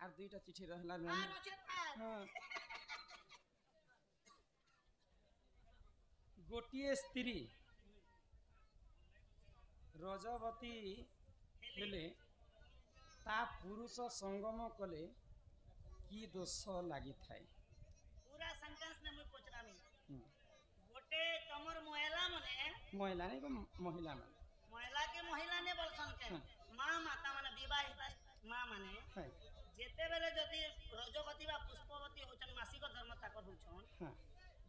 Are दुईटा चिठी रहला आर अछि आर हाँ गोटिए स्त्री रजवती हेले ता पुरुष संगम कले की दोष लगी थाए पूरा सेंटेंस ने मुई पचरामी गोटे तमर महिला मने महिला नहीं को महिला मान महिला के महिला ने बोलसन के मां माता माने विवाहिता मां माने जेते बेले जदी रजवती बा पुष्पवती होचन मासिक धर्म ताकर होचन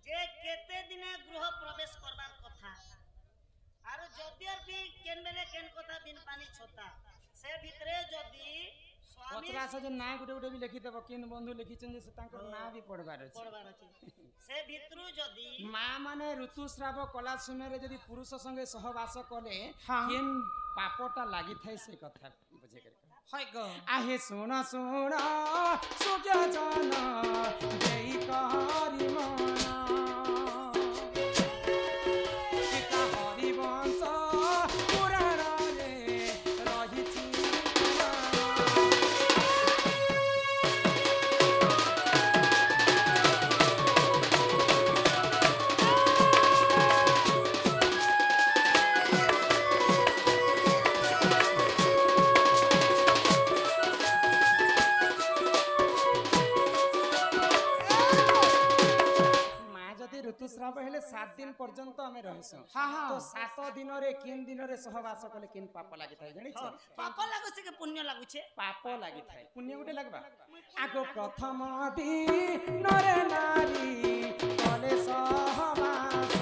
जे केते दिने गृह प्रवेश करबार कथा आरो जदियर भी केन बेले केन कथा बिन पानी छोता से भितरे जदी स्वामी पचरा से जे ना गुटे गुटे भी लिखि देबो केन बंधु लिखिचन जे से ताकर ना भी पढ़बार अछि से भितरु जदी मां माने ऋतुस्राव कला समय रे जदी पुरुष संगे सहवास कले केन पापटा लागि थाई से कथा बुझे कर हाय गो आहे सुन सुन सुजन जय करी मना सीता हरि वंश पुराण रे रहिछि ऋतुस्राव हेले 7 दिन पर्यंत हमें रहसु तो 7 दिन रे किन दिन रे सहवास कले किन पाप लागि थाय जणी छ पाप लागु से के पुण्य लागु छे पाप लागि थाय पुण्य गुटे लागबा आगो प्रथम दिन रे नारी कले सहवास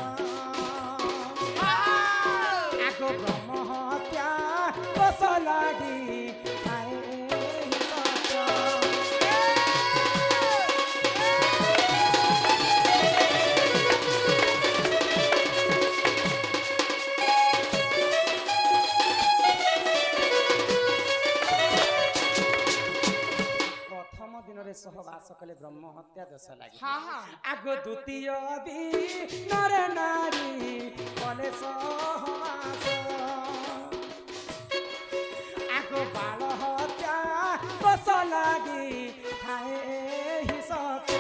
आगो ब्रह्म हत्या कस लागि थाय सहवास कले ब्रह्म हत्या दोष लगे आगो द्वितीय दिन रे नारी कले सहवास आगो बाल हत्या दोष लगे थाए ही सत्य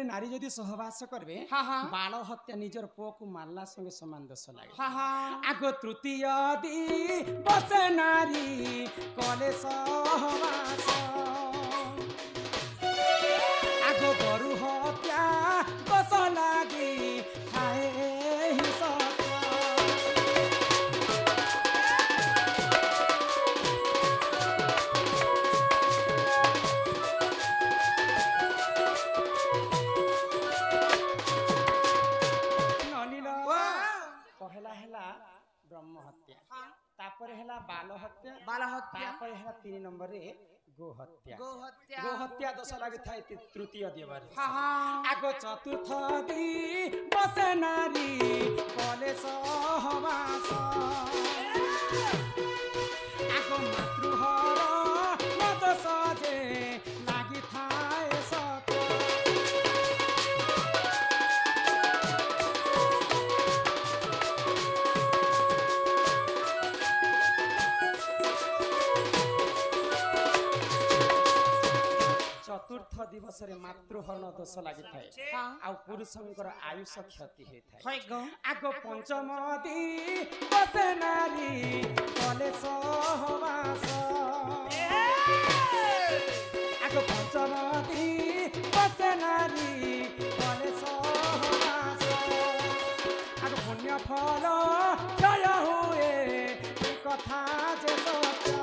नारी जदि सहवास करबे बाल हत्या निजर पुओ को मारला संगे समान दोष लागे आगो तृतीय दिवस नारी कले सहवास आगो गरु हत्या दोष लागे खाए ही ब्रह्म हत्या तापर हेला बाल हत्या तापर हेला 3 नंबर रे गो हत्या दोष लागि थाय तृतीय दिवस आगो चतुर्थ दिवस नारी कले सहवास आगो मातृहर दोष जे लागि थाय सत्य चतुर्थ दिवस रे मातृहरण दोष लागि थाए आ पुरुषंकर आयुष क्षति हे थाए आगो पंचम दिवस नारी कले सहवास आगो पंचम दिवस नारी कले सहवास आगो पुण्य फल जय हुए कथा जे सत्य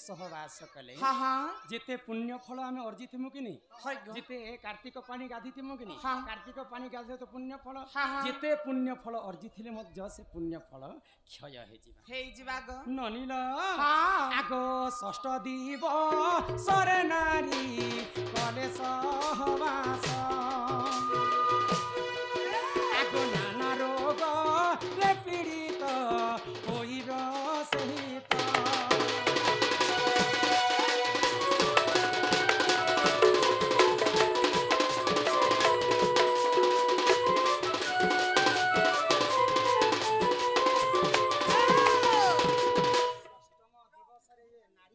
सहवास कले हाँ हाँ जेते पुण्य फल आम अर्जित कि नहीं हाय गो जेते कार्तिक पानी गाधी कि नहीं हाँ। कार्तिक पानी गाधे तो पुण्य फल हाँ, हाँ। जेते पुण्य फल अर्जित से पुण्य फल क्षय हेजिबा गो ननिल हाँ आगो षष्ठ दिव सरे नारी कले सहवास आगो नाना रोग रे पीड़ित होइब सहित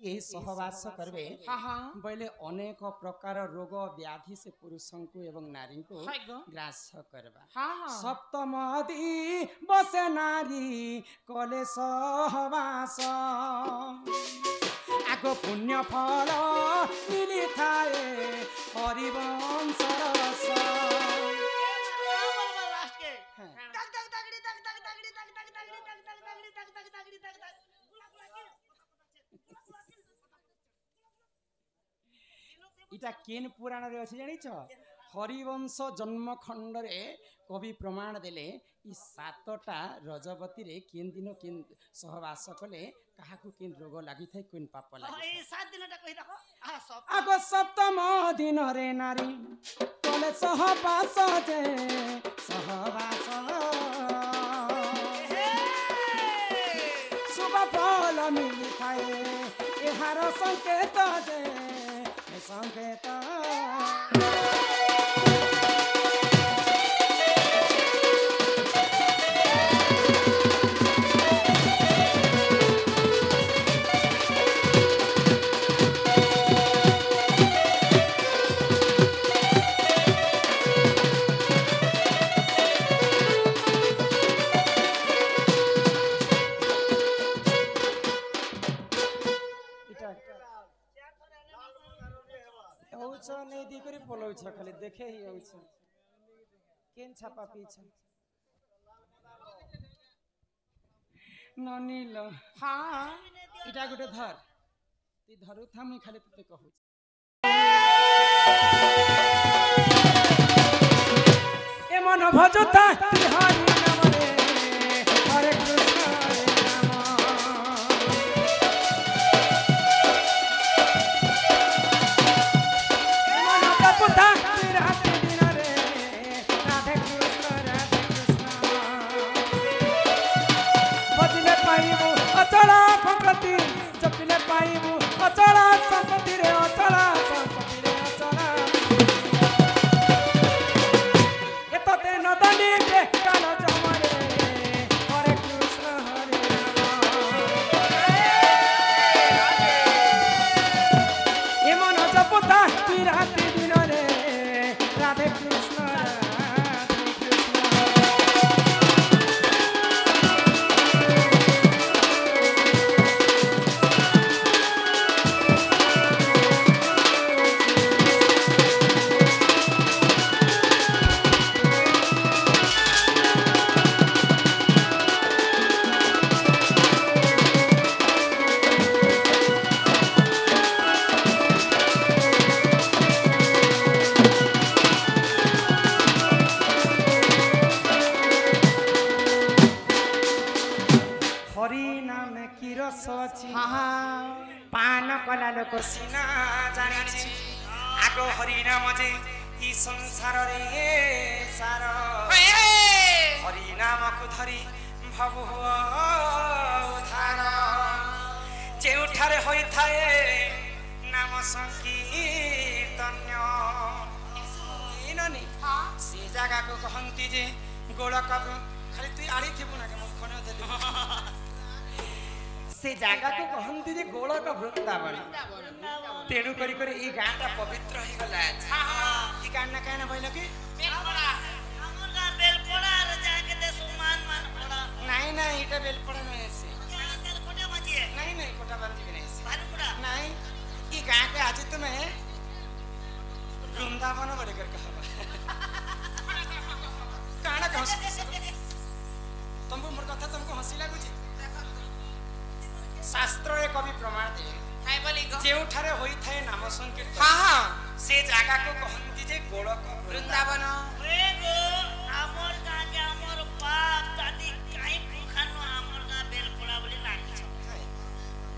यही सहवास करबे हाँ हाँ बोले अनेक प्रकार रोग व्याधि से पुरुषों को एवं नारी को हाय गो ग्रास करबा हाँ हाँ सप्तम दिवस नारी कले सहवास आगो पुण्य फल मिली थाए हरिवंश रस इटा केन पुराण रे अछि जानिछ हरिवंश जन्म खंड रे कवि प्रमाण देले ई सातटा रजवती रे केन दिन केन सहवास कले काहाकू केन रोग लागि थाय कोन पाप लागि ए 7 दिनटा कहि राखो सब आगो सप्तम दिन रे नारी कले सहवास जे सहवास शुभ फल मिली थाए एहार संकेत जे संकेत नहीं दी करी पलौछ खाली देखे ही होछ केन छापा पीछे ननिल हाँ इटा गुटे धर ती धरु थामी खाली तते कहू ए मन भजता हरि नाम रे हरे कृष्ण हरे चपिले पाइबू अचला संपत्ति रे अचला संपत्ति रे अचला एतते नदनी के काल जमरे हरे कृष्ण हरे राम ए मन जपता तू राति दिन रे राधे कृष्ण राधे कृष्ण पान कला लोक सीना जानी आगो हरि नाम जे ई संसार रे सार हरि नाम को धरी भव उधार जेउठारे होई थाए नाम संकीर्तन्य इननी से जगह को कहंती जे गोलक खाली तू आड़ी थिबु ना के मुख न देली से जगह को कहंती जे गोलक वृंदावन तेणु करी करी ई गाँटा पवित्र ही गला ई गाँट ना कहना भइल कि बेलपड़ा हमर गा बेलपड़ा रे जाके दे सुमान मान पड़ा नहीं नहीं इटा बेलपड़ा नहीं से कोटा बाजी नहीं नहीं कोटा बाजी भी नहीं से भालुपड़ा नहीं ई गाँट आज तुम्हें वृंदावन बड़े कर कहा काना कह तुमको मोर कथा तुमको हंसी लागुची शास्त्र एक कवि प्रमाण दे हाय জায়গা কো কহন্তি যে গোলক বৃন্দাবন ওরে গো আমর গাঁ কে আমর বাপ দাদি কাই পুখানো আমর গাঁ বেলপড়া বলি নাকি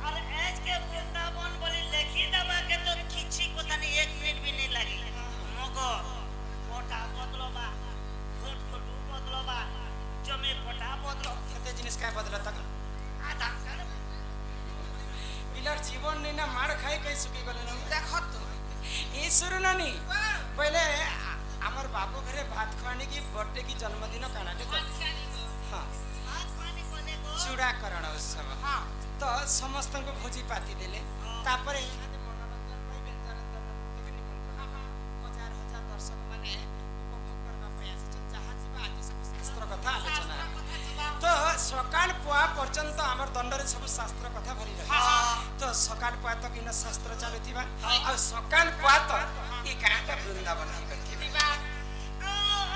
আর এজ के वृंदावन बोली लिखी दबा के तो किछि কথা नहीं 1 मिनट भी नहीं लगे मगर पोटा बदलबा फोट फोटू बदलबा जमे पोटा बदल केते जिनिस काय बदलता आधा कर पिलर जीवन नहीं ना मार खाई कई सुखी गले न देखो तो ए सुरु नानी पहले हमर बाबू घरे भात खाने की बर्थडे की जन्मदिन कानाटे हां हाथ पानी कोने को चूड़ाकरण उत्सव हां तो समस्त को भोजी पाती देले तापर इहाते मनोरंजन पई व्यंजन हजार हजार दर्शक माने उपभोग करना प्रयास जहाँ जीवा आज सब शास्त्र कथा आलोचना तो सकाल पुआ पर्यंत हमर दंडरे सब शास्त्र कथा भरी रहे तो सकाल पुआ तक इन शास्त्र चलुथिबा आ सकाल पुआ तक ई गाँटा वृंदावन ही करथिबा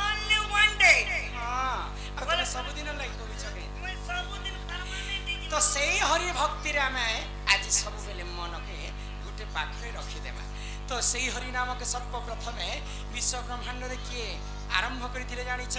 only one day हां अब सब दिन लाइक होई छके मैं सब दिन परमानेंट तो सेही हरि भक्ति रे हमें आज सब बेले मन के गुटे पाखरे रखी देबा तो सेही हरि नाम के सर्वप्रथमे विश्व ब्रह्मांड रे किए आरंभ करथिले जानि छ